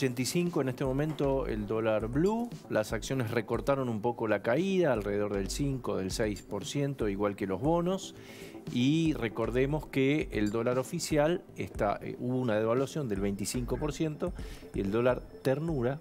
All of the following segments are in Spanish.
85 en este momento el dólar blue. Las acciones recortaron un poco la caída, alrededor del 5, del 6%, igual que los bonos. Y recordemos que el dólar oficial hubo una devaluación del 25% y el dólar ternura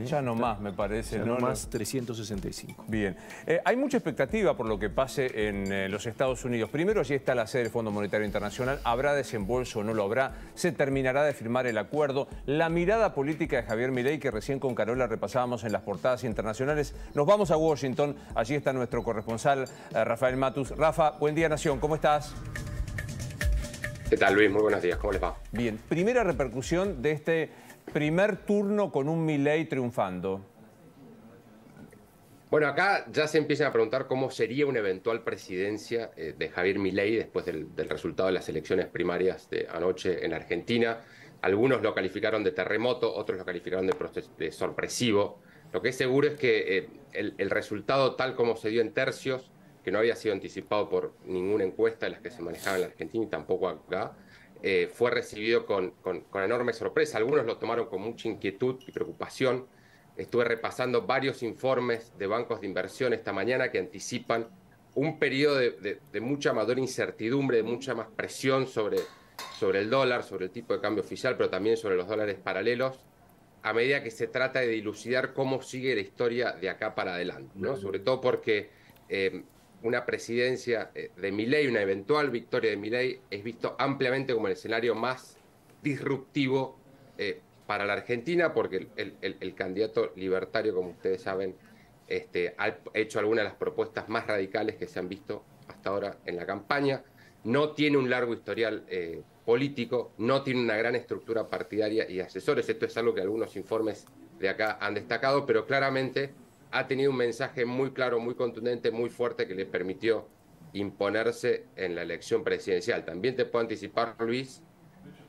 ya no más, me parece. Ya no más 365. Bien. Hay mucha expectativa por lo que pase en los Estados Unidos. Primero, allí está la sede del Fondo Monetario Internacional. ¿Habrá desembolso o no lo habrá? ¿Se terminará de firmar el acuerdo? La mirada política de Javier Milei, que recién con Carola repasábamos en las portadas internacionales. Nos vamos a Washington. Allí está nuestro corresponsal, Rafael Matus. Rafa, buen día, Nación. ¿Cómo estás? ¿Qué tal, Luis? Muy buenos días. ¿Cómo les va? Bien. Primera repercusión de este primer turno con un Milei triunfando. Bueno, acá ya se empiezan a preguntar cómo sería una eventual presidencia de Javier Milei después del resultado de las elecciones primarias de anoche en Argentina. Algunos lo calificaron de terremoto, otros lo calificaron de sorpresivo. Lo que es seguro es que el resultado tal como se dio en tercios, que no había sido anticipado por ninguna encuesta de las que se manejaban en la Argentina y tampoco acá, fue recibido con enorme sorpresa. Algunos lo tomaron con mucha inquietud y preocupación. Estuve repasando varios informes de bancos de inversión esta mañana que anticipan un periodo de mucha mayor incertidumbre, de mucha más presión sobre el dólar, sobre el tipo de cambio oficial, pero también sobre los dólares paralelos, a medida que se trata de dilucidar cómo sigue la historia de acá para adelante, ¿no? Sobre todo porque una presidencia de Milei, una eventual victoria de Milei, es visto ampliamente como el escenario más disruptivo para la Argentina, porque el candidato libertario, como ustedes saben, ha hecho algunas de las propuestas más radicales que se han visto hasta ahora en la campaña. No tiene un largo historial político, no tiene una gran estructura partidaria y asesores. Esto es algo que algunos informes de acá han destacado, pero claramente ha tenido un mensaje muy claro, muy contundente, muy fuerte que le permitió imponerse en la elección presidencial. También te puedo anticipar, Luis,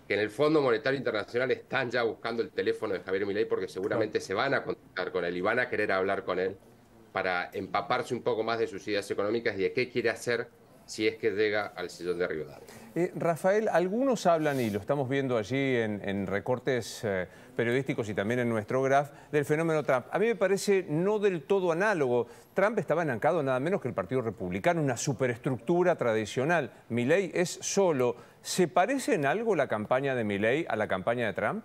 que en el Fondo Monetario Internacional están ya buscando el teléfono de Javier Milei porque seguramente se van a contactar con él y van a querer hablar con él para empaparse un poco más de sus ideas económicas y de qué quiere hacer si es que llega al sillón de Rivadavia. Rafael, algunos hablan, y lo estamos viendo allí en recortes periodísticos y también en nuestro graph, del fenómeno Trump. A mí me parece no del todo análogo. Trump estaba enancado nada menos que el Partido Republicano, una superestructura tradicional. Milei es solo. ¿Se parece en algo la campaña de Milei a la campaña de Trump?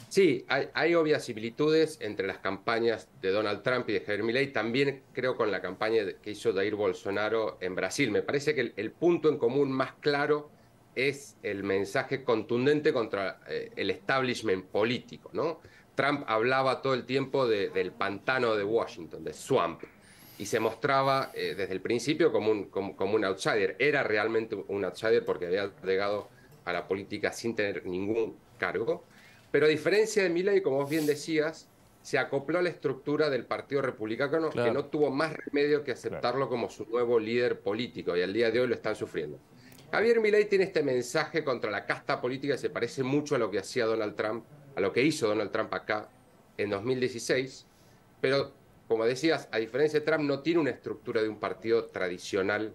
Sí, hay obvias similitudes entre las campañas de Donald Trump y de Javier Milei, también creo con la campaña que hizo Jair Bolsonaro en Brasil. Me parece que el punto en común más claro es el mensaje contundente contra el establishment político, ¿no? Trump hablaba todo el tiempo del pantano de Washington, de Swamp, y se mostraba desde el principio como un outsider. Era realmente un outsider porque había llegado a la política sin tener ningún cargo. Pero a diferencia de Milei, como vos bien decías, se acopló a la estructura del Partido Republicano, claro, que no tuvo más remedio que aceptarlo como su nuevo líder político, y al día de hoy lo están sufriendo. Javier Milei tiene este mensaje contra la casta política que se parece mucho a lo que hacía Donald Trump, a lo que hizo Donald Trump acá en 2016, pero, como decías, a diferencia de Trump, no tiene una estructura de un partido tradicional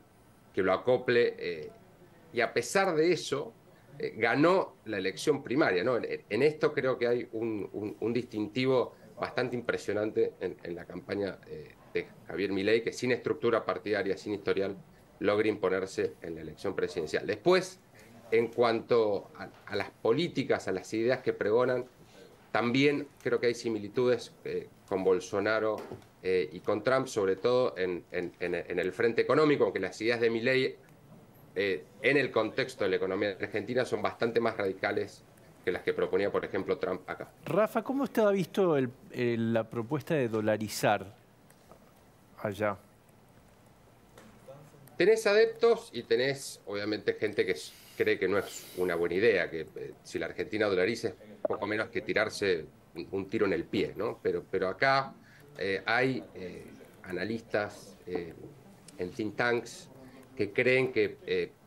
que lo acople, y a pesar de eso, ganó la elección primaria, ¿no? En esto creo que hay un distintivo bastante impresionante en la campaña de Javier Milei, que sin estructura partidaria, sin historial, logra imponerse en la elección presidencial. Después, en cuanto a las políticas, a las ideas que pregonan, también creo que hay similitudes con Bolsonaro y con Trump, sobre todo en el frente económico, aunque las ideas de Milei en el contexto de la economía argentina son bastante más radicales que las que proponía, por ejemplo, Trump acá. Rafa, ¿cómo está visto la propuesta de dolarizar allá? Tenés adeptos y tenés, obviamente, gente que cree que no es una buena idea, que si la Argentina dolariza es poco menos que tirarse un tiro en el pie, ¿no? Pero acá hay analistas en think tanks que creen que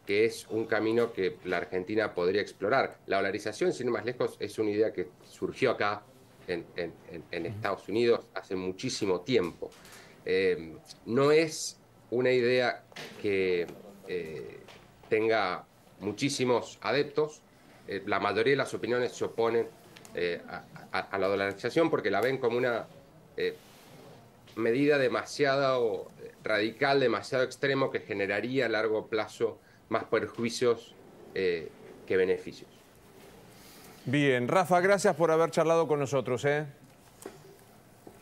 es un camino que la Argentina podría explorar. La dolarización, sin ir más lejos, es una idea que surgió acá en Estados Unidos hace muchísimo tiempo. No es una idea que tenga muchísimos adeptos. La mayoría de las opiniones se oponen a la dolarización porque la ven como una medida demasiado radical, demasiado extremo, que generaría a largo plazo más perjuicios que beneficios. Bien, Rafa, gracias por haber charlado con nosotros.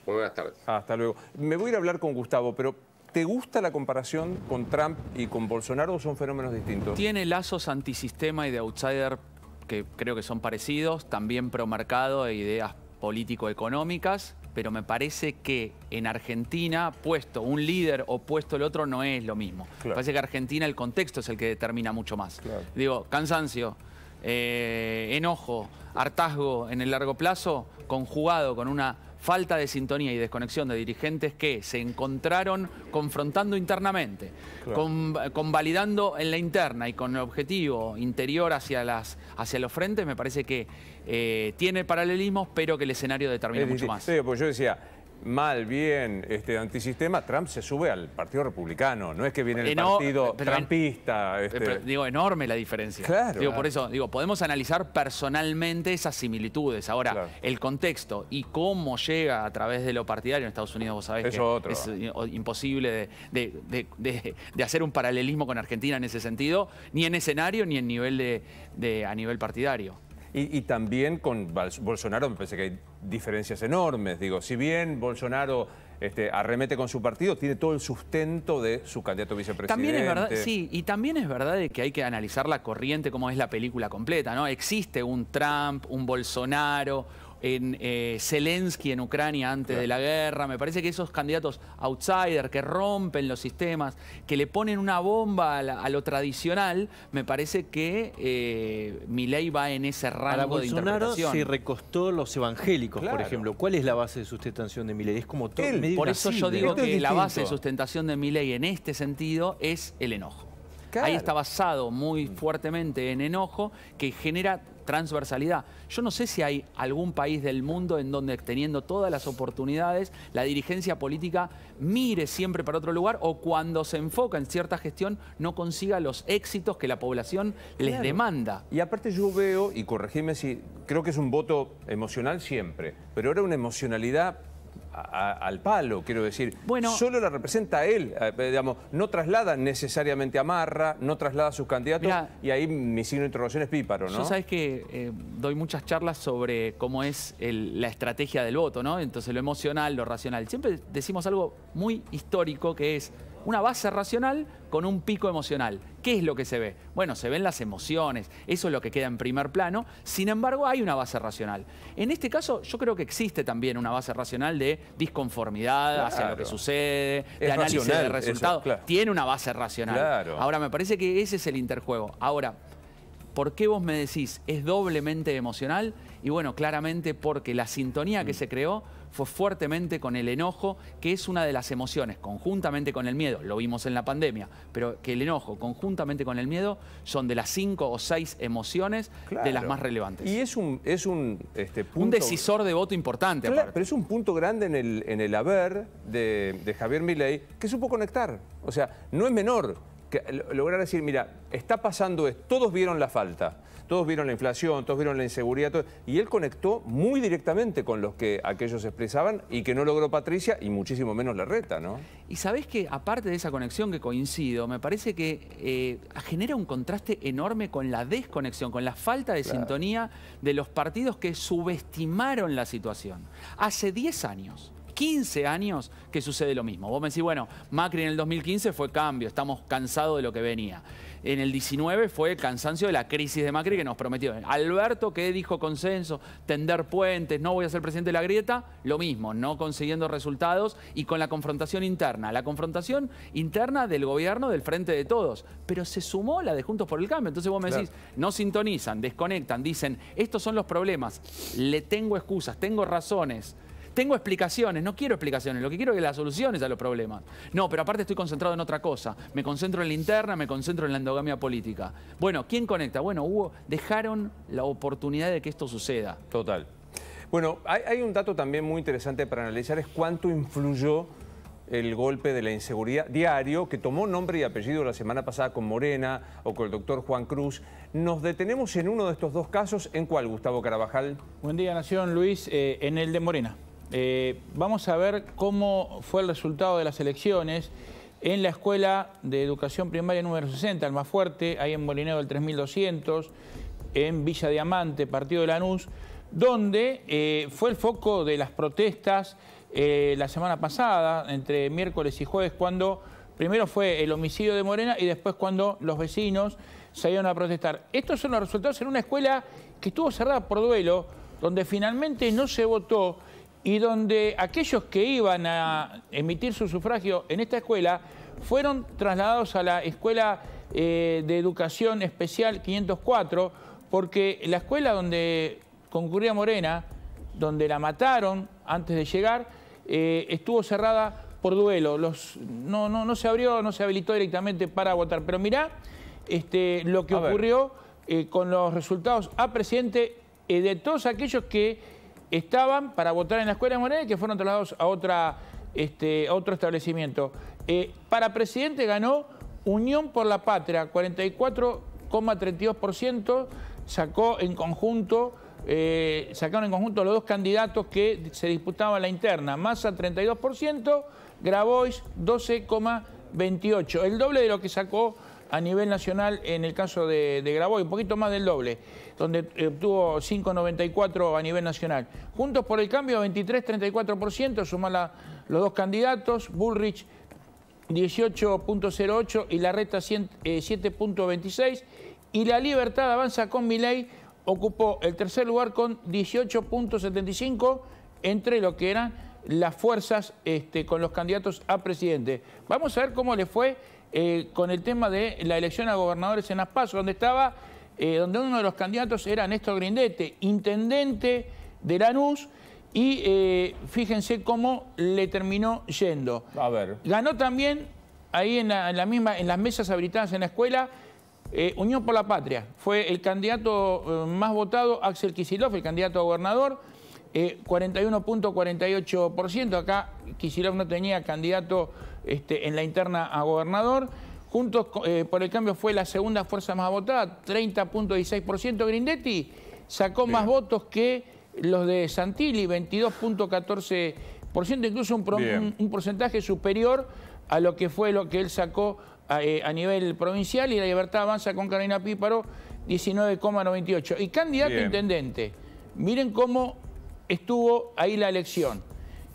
Muy buenas tardes. Hasta luego. Me voy a ir a hablar con Gustavo, pero ¿te gusta la comparación con Trump y con Bolsonaro o son fenómenos distintos? Tiene lazos antisistema y de outsider que creo que son parecidos, también promercado e ideas político-económicas, pero me parece que en Argentina, puesto un líder o puesto el otro, no es lo mismo. Claro. Me parece que Argentina el contexto es el que determina mucho más. Claro. Digo, cansancio, enojo, hartazgo en el largo plazo, conjugado con una falta de sintonía y desconexión de dirigentes que se encontraron confrontando internamente, Claro. convalidando en la interna y con el objetivo interior hacia los frentes, me parece que tiene paralelismos, pero que el escenario determina mucho más. Sí, porque yo decía, mal, bien, antisistema, Trump se sube al Partido Republicano, no es que viene el partido trumpista. Digo, enorme la diferencia. Claro. Digo, por eso, digo, podemos analizar personalmente esas similitudes. Ahora, Claro. el contexto y cómo llega a través de lo partidario en Estados Unidos, vos sabés que es imposible de hacer un paralelismo con Argentina en ese sentido, ni en escenario, ni en nivel a nivel partidario. Y también con Bolsonaro me parece que hay diferencias enormes. Digo, si bien Bolsonaro arremete con su partido, tiene todo el sustento de su candidato a vicepresidente. También es verdad, sí, y también es verdad de que hay que analizar la corriente, como es la película completa, ¿no? Existe un Trump, un Bolsonaro, Zelensky en Ucrania antes de la guerra. Me parece que esos candidatos outsider que rompen los sistemas, que le ponen una bomba a lo tradicional, me parece que Milei va en ese rango de interpretación. Bolsonaro se recostó los evangélicos, Claro. por ejemplo. ¿Cuál es la base de sustentación de Milei? Es como todo medio Por eso yo digo Esto es que la base de distinto. sustentación de Milei en este sentido es el enojo. Claro. Ahí está basado muy fuertemente en enojo, que genera transversalidad. Yo no sé si hay algún país del mundo en donde, teniendo todas las oportunidades, la dirigencia política mire siempre para otro lugar, o cuando se enfoca en cierta gestión no consiga los éxitos que la población les demanda. Y aparte yo veo, y corregime si, creo que es un voto emocional siempre, pero era una emocionalidad al palo, quiero decir. Bueno, solo la representa a él, digamos, no traslada necesariamente a Marra, no traslada a sus candidatos, mirá, y ahí mi signo de interrogación es píparo, ¿no? Yo sabés que doy muchas charlas sobre cómo es la estrategia del voto, ¿no? Entonces lo emocional, lo racional. Siempre decimos algo muy histórico, que es una base racional con un pico emocional. ¿Qué es lo que se ve? Bueno, se ven las emociones, eso es lo que queda en primer plano. Sin embargo, hay una base racional. En este caso, yo creo que existe también una base racional de disconformidad hacia lo que sucede, de análisis de resultados. Claro. Tiene una base racional. Claro. Ahora, me parece que ese es el interjuego. Ahora, ¿por qué vos me decís es doblemente emocional? Y bueno, claramente porque la sintonía que se creó fue fuertemente con el enojo, que es una de las emociones, conjuntamente con el miedo, lo vimos en la pandemia, pero que el enojo, conjuntamente con el miedo, son de las 5 o 6 emociones de las más relevantes. Y es un punto... Un decisor de voto importante, Claro, aparte. pero es un punto grande en el haber de Javier Milei, que supo conectar. O sea, no es menor que lograr decir, mira, está pasando esto, todos vieron la falta, todos vieron la inflación, todos vieron la inseguridad, y él conectó muy directamente con los que aquellos expresaban y que no logró Patricia, y muchísimo menos Larreta, ¿no? Y sabés que, aparte de esa conexión que coincido, me parece que genera un contraste enorme con la desconexión, con la falta de sintonía de los partidos que subestimaron la situación. Hace 10 años, 15 años que sucede lo mismo. Vos me decís, bueno, Macri en el 2015 fue cambio, estamos cansados de lo que venía. En el 19 fue cansancio de la crisis de Macri que nos prometió. Alberto, que dijo consenso, tender puentes, no voy a ser presidente de la grieta, lo mismo, no consiguiendo resultados y con la confrontación interna. La confrontación interna del gobierno del Frente de Todos, pero se sumó la de Juntos por el Cambio. Entonces vos me decís, no sintonizan, desconectan, dicen, estos son los problemas, le tengo excusas, tengo razones. Tengo explicaciones, no quiero explicaciones, lo que quiero es las soluciones a los problemas. No, pero aparte estoy concentrado en otra cosa. Me concentro en la interna, me concentro en la endogamia política. Bueno, ¿quién conecta? Bueno, dejaron la oportunidad de que esto suceda. Total. Bueno, hay un dato también muy interesante para analizar, es cuánto influyó el golpe de la inseguridad diario, que tomó nombre y apellido la semana pasada con Morena o con el doctor Juan Cruz. Nos detenemos en uno de estos dos casos. ¿En cuál, Gustavo Carabajal? Buen día, Nación. Luis, en el de Morena. Vamos a ver cómo fue el resultado de las elecciones en la Escuela de Educación Primaria número 60, Almafuerte, ahí en Molineo del 3200, en Villa Diamante, partido de Lanús, donde fue el foco de las protestas la semana pasada, entre miércoles y jueves, cuando primero fue el homicidio de Morena y después cuando los vecinos salieron a protestar. Estos son los resultados en una escuela que estuvo cerrada por duelo, donde finalmente no se votó y donde aquellos que iban a emitir su sufragio en esta escuela fueron trasladados a la Escuela de Educación Especial 504, porque la escuela donde concurría Morena, donde la mataron antes de llegar, estuvo cerrada por duelo. No se abrió, no se habilitó directamente para votar. Pero mirá lo que ocurrió con los resultados a presidente de todos aquellos que estaban para votar en la escuela de Morena y que fueron trasladados a otro establecimiento. Para presidente ganó Unión por la Patria, 44,32%, sacaron en conjunto los dos candidatos que se disputaban la interna. Massa 32%, Grabois 12,28%, el doble de lo que sacó a nivel nacional en el caso de Grabois, un poquito más del doble, donde obtuvo 5,94 a nivel nacional. Juntos por el Cambio 23,34%, suman los dos candidatos, Bullrich 18,08 y Larreta 7,26, y La Libertad Avanza con Milei ocupó el tercer lugar con 18,75 entre lo que eran las fuerzas con los candidatos a presidente. Vamos a ver cómo le fue con el tema de la elección a gobernadores en las PASO, donde uno de los candidatos era Néstor Grindetti, intendente de Lanús, y fíjense cómo le terminó yendo. A ver. Ganó también ahí en las mesas habilitadas en la escuela, Unión por la Patria. Fue el candidato más votado, Axel Kicillof, el candidato a gobernador, 41,48%. Acá Kicillof no tenía candidato en la interna a gobernador. Juntos por el Cambio fue la segunda fuerza más votada, 30,16%. Grindetti sacó más votos que los de Santilli, 22,14%, incluso un porcentaje superior a lo que fue lo que él sacó a nivel provincial, y La Libertad Avanza con Carolina Píparo, 19,98%. Y candidato a intendente, miren cómo estuvo ahí la elección.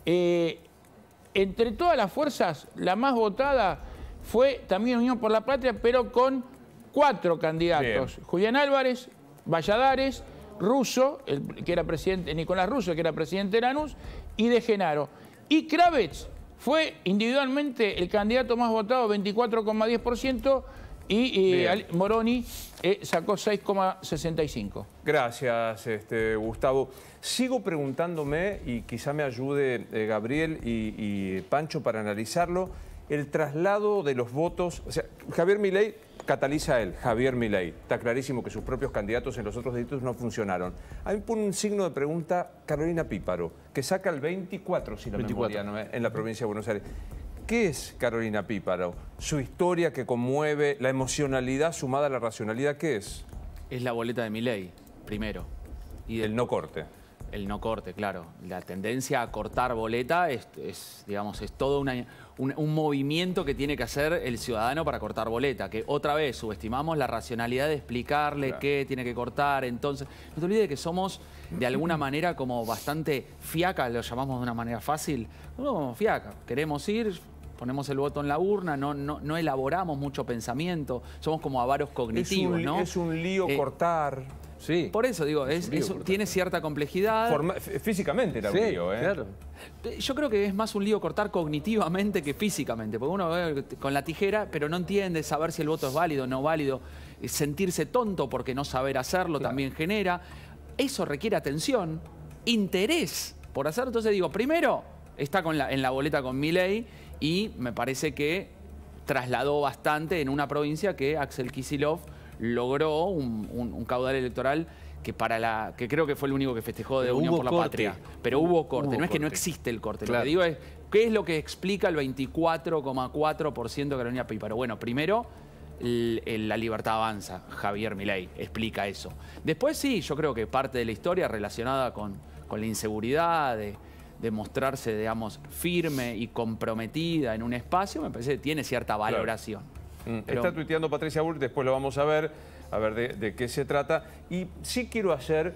Entre todas las fuerzas, la más votada fue también Unión por la Patria, pero con 4 candidatos. Bien. Julián Álvarez, Valladares, Russo, que era presidente, Nicolás Russo, que era presidente de Lanús, y De Genaro. Y Kravetz fue individualmente el candidato más votado, 24,10%, y Moroni sacó 6,65%. Gracias, Gustavo. Sigo preguntándome, y quizá me ayude Gabriel y Pancho para analizarlo, el traslado de los votos. O sea, Javier Milei cataliza a él, Javier Milei. Está clarísimo que sus propios candidatos en los otros distritos no funcionaron. A mí pone un signo de pregunta Carolina Píparo, que saca el 24, si la memoria no en la provincia de Buenos Aires. ¿Qué es Carolina Píparo? Su historia que conmueve, la emocionalidad sumada a la racionalidad, ¿qué es? Es la boleta de Milei, primero. Y el no corte. El no corte, claro. La tendencia a cortar boleta es todo un movimiento que tiene que hacer el ciudadano para cortar boleta, que otra vez subestimamos la racionalidad de explicarle qué tiene que cortar. Entonces, no te olvides que somos de alguna manera como bastante fiaca, lo llamamos de una manera fácil. No, fiaca, queremos ir, ponemos el voto en la urna, no elaboramos mucho pensamiento, somos como avaros cognitivos, ¿no? Es un lío cortar. Sí. Por eso digo, tiene cierta complejidad. Físicamente era un lío, ¿eh? Claro. Yo creo que es más un lío cortar cognitivamente que físicamente, porque uno ve con la tijera, pero no entiende saber si el voto es válido o no válido. Sentirse tonto porque no saber hacerlo también genera. Eso requiere atención, interés por hacerlo. Entonces digo, primero está en la boleta con Milei, y me parece que trasladó bastante en una provincia que Axel Kicillof logró un caudal electoral que creo que fue el único que festejó de Unión por la Patria. Pero hubo corte, no es que no existe el corte. Claro. Lo que digo es, ¿Qué es lo que explica el 24,4% de Carolina Píparo? Bueno, primero, la libertad avanza. Javier Milei explica eso. Después sí, yo creo que parte de la historia relacionada con la inseguridad, de mostrarse, digamos, firme y comprometida en un espacio, me parece que tiene cierta valoración. Claro. Está tuiteando Patricia Bullrich, después lo vamos a ver de qué se trata. Y sí quiero hacer,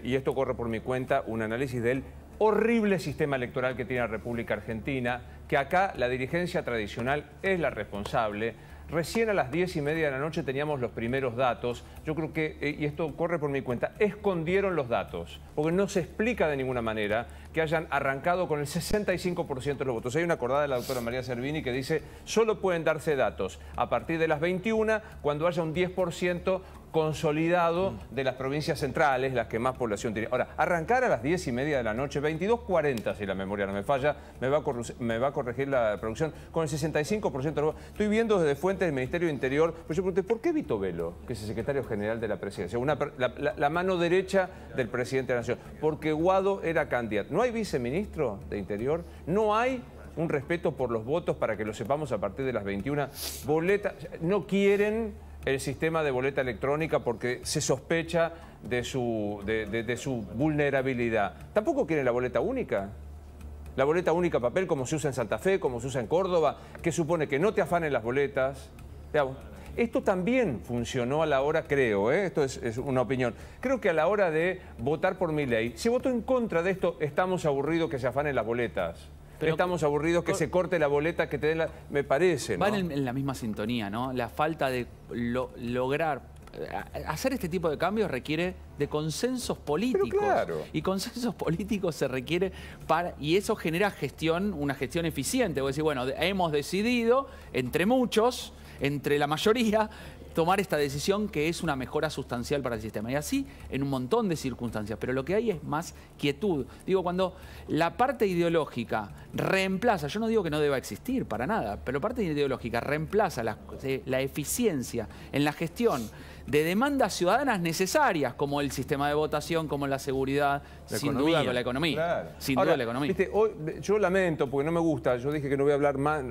y esto corre por mi cuenta, un análisis del horrible sistema electoral que tiene la República Argentina, que acá la dirigencia tradicional es la responsable. Recién a las 10:30 de la noche teníamos los primeros datos. Yo creo que, y esto corre por mi cuenta, escondieron los datos, porque no se explica de ninguna manera que hayan arrancado con el 65% de los votos. Hay una acordada de la doctora María Servini que dice solo pueden darse datos a partir de las 21 cuando haya un 10% consolidado de las provincias centrales, las que más población tienen. Ahora, arrancar a las 10:30 de la noche, 22:40 si la memoria no me falla, me va a corregir la producción, con el 65% de los votos. Estoy viendo desde fuentes del Ministerio del Interior, pues yo pregunté, ¿por qué Vito Velo, que es el secretario general de la presidencia, la mano derecha del presidente de la Nación? Porque Guado era candidato. ¿No hay viceministro de Interior? ¿No hay un respeto por los votos para que lo sepamos a partir de las 21? Boletas, no quieren el sistema de boleta electrónica porque se sospecha de su vulnerabilidad. Tampoco quieren la boleta única. La boleta única papel como se usa en Santa Fe, como se usa en Córdoba, que supone que no te afanen las boletas. Esto también funcionó a la hora, creo, esto es una opinión, creo que a la hora de votar por Milei, si votó en contra de esto, estamos aburridos que se afanen las boletas. Pero estamos aburridos que se corte la boleta, que te den la... Me parece, ¿no? Van en la misma sintonía, ¿no? La falta de lograr... Hacer este tipo de cambios requiere de consensos políticos. Pero claro. Y consensos políticos se requiere y eso genera una gestión eficiente. Vos decís, bueno, hemos decidido, entre muchos, entre la mayoría, tomar esta decisión que es una mejora sustancial para el sistema. Y así en un montón de circunstancias. Pero lo que hay es más quietud. Digo, cuando la parte ideológica reemplaza, yo no digo que no deba existir para nada, pero la parte ideológica reemplaza la eficiencia en la gestión de demandas ciudadanas necesarias, como el sistema de votación, como la seguridad, sin duda con la economía. Claro. Sin duda la economía. ¿Viste? Hoy, yo lamento, porque no me gusta, yo dije que no voy a hablar más,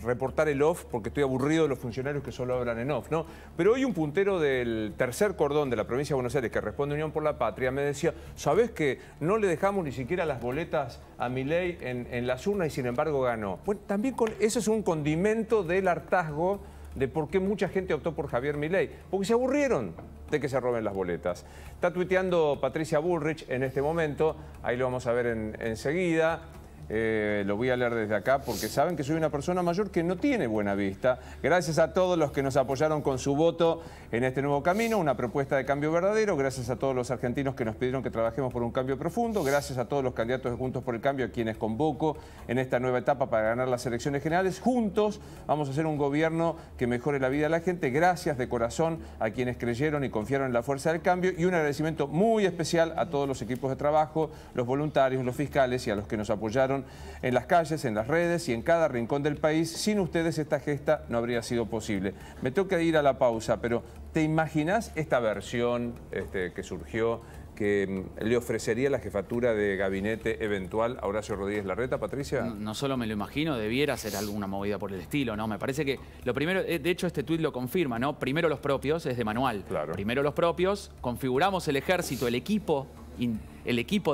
reportar el off, porque estoy aburrido de los funcionarios que solo hablan en off, ¿no? Pero hoy un puntero del tercer cordón de la provincia de Buenos Aires, que responde Unión por la Patria, me decía, ¿sabés que no le dejamos ni siquiera las boletas a Milei en las urnas y sin embargo ganó? Bueno, también eso es un condimento del hartazgo de por qué mucha gente optó por Javier Milei, porque se aburrieron de que se roben las boletas. Está tuiteando Patricia Bullrich en este momento, ahí lo vamos a ver enseguida. Lo voy a leer desde acá porque saben que soy una persona mayor que no tiene buena vista. Gracias a todos los que nos apoyaron con su voto en este nuevo camino, una propuesta de cambio verdadero. Gracias a todos los argentinos que nos pidieron que trabajemos por un cambio profundo. Gracias a todos los candidatos de Juntos por el Cambio, a quienes convoco en esta nueva etapa para ganar las elecciones generales. Juntos vamos a hacer un gobierno que mejore la vida de la gente. Gracias de corazón a quienes creyeron y confiaron en la fuerza del cambio. Y un agradecimiento muy especial a todos los equipos de trabajo, los voluntarios, los fiscales y a los que nos apoyaron en las calles, en las redes y en cada rincón del país. Sin ustedes esta gesta no habría sido posible. Me toca ir a la pausa, pero ¿te imaginas esta versión que surgió, que le ofrecería la jefatura de gabinete eventual a Horacio Rodríguez Larreta, Patricia? No solo me lo imagino, debiera ser alguna movida por el estilo, ¿no? Me parece que lo primero, de hecho este tuit lo confirma, ¿no? Primero los propios, es de manual. Claro. Primero los propios, configuramos el ejército, el equipo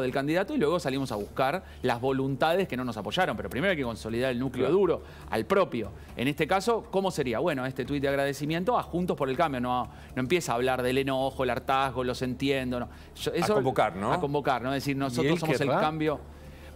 del candidato y luego salimos a buscar las voluntades que no nos apoyaron. Pero primero hay que consolidar el núcleo duro al propio. En este caso, ¿cómo sería? Bueno, este tuit de agradecimiento a Juntos por el Cambio. No empieza a hablar del enojo, el hartazgo, los entiendo. No. A convocar, ¿no? A convocar, ¿no? Es decir, nosotros somos el cambio.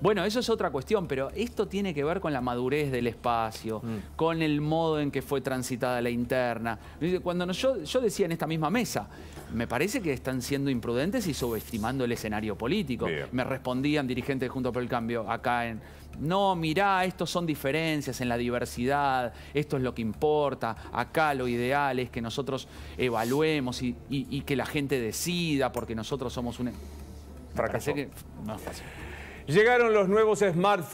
Bueno, eso es otra cuestión, pero esto tiene que ver con la madurez del espacio, con el modo en que fue transitada la interna. Cuando yo decía en esta misma mesa, me parece que están siendo imprudentes y subestimando el escenario político. Bien. Me respondían dirigentes de Juntos por el Cambio acá no, mirá, estos son diferencias en la diversidad, esto es lo que importa, acá lo ideal es que nosotros evaluemos y que la gente decida porque nosotros somos un... Fracasó. Que no es fácil. Llegaron los nuevos smartphones.